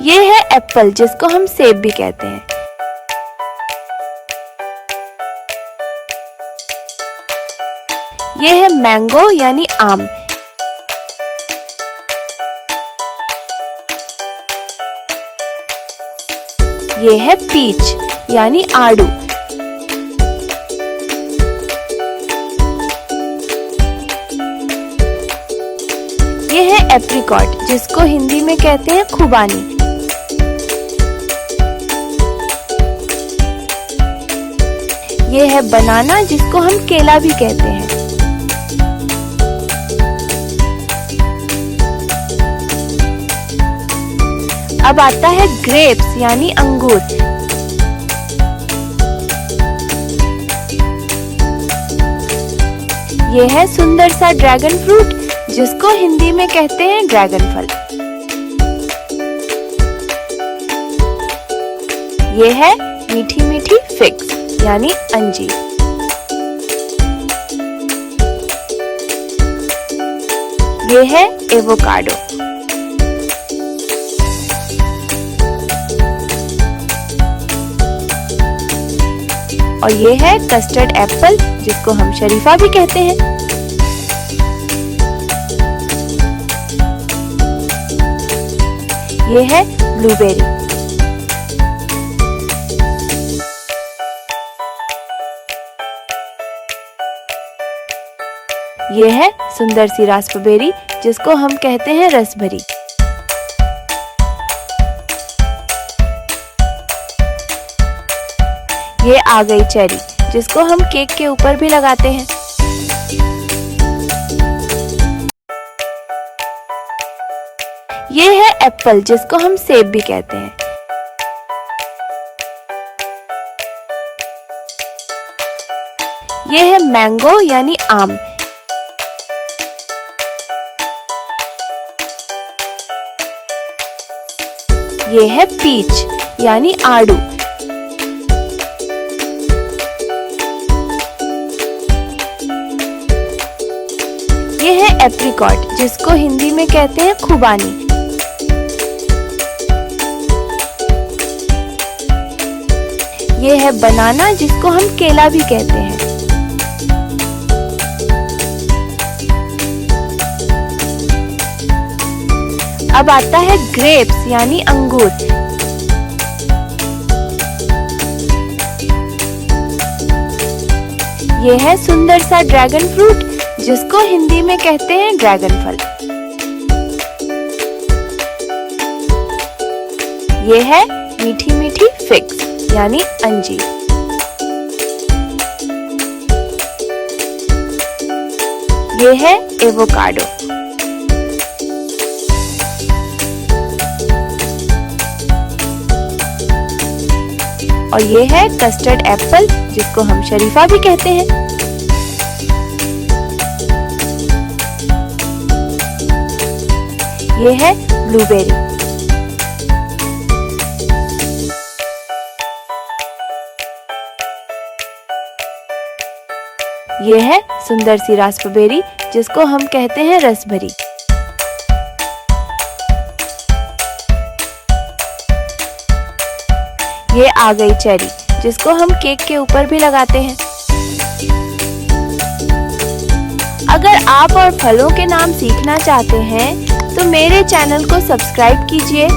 ये है एप्पल, जिसको हम सेब भी कहते हैं। ये है मैंगो यानी आम। ये है पीच यानी आड़ू। ये है एप्रिकॉट, जिसको हिंदी में कहते हैं खुबानी। ये है बनाना, जिसको हम केला भी कहते हैं। अब आता है ग्रेप्स यानी अंगूर। ये है सुंदर सा ड्रैगन फ्रूट, जिसको हिंदी में कहते हैं ड्रैगन फल। ये है मीठी मीठी फिग्स यानी अंजीर। ये है एवोकाडो। और ये है कस्टर्ड एप्पल, जिसको हम शरीफा भी कहते हैं। ये है ब्लूबेरी। ये है सुंदर सी रास्पबेरी, जिसको हम कहते हैं रसभरी। ये आ गई चेरी, जिसको हम केक के ऊपर भी लगाते हैं। ये है एप्पल, जिसको हम सेब भी कहते हैं। ये है मैंगो यानी आम। ये है पीच यानी आड़ू। ये है एप्रिकॉट, जिसको हिंदी में कहते हैं खुबानी। ये है बनाना, जिसको हम केला भी कहते हैं। अब आता है ग्रेप्स यानी अंगूर। ये है सुंदर सा ड्रैगन फ्रूट, जिसको हिंदी में कहते हैं ड्रैगन फल। ये है मीठी मीठी फिग्स यानी अंजीर। ये है एवोकाडो। और ये है कस्टर्ड एप्पल, जिसको हम शरीफा भी कहते हैं। ये है ब्लूबेरी। ये है सुंदर सी रास्पबेरी, जिसको हम कहते हैं रसभरी। ये आ गई चेरी, जिसको हम केक के ऊपर भी लगाते हैं। अगर आप और फलों के नाम सीखना चाहते हैं तो मेरे चैनल को सब्सक्राइब कीजिए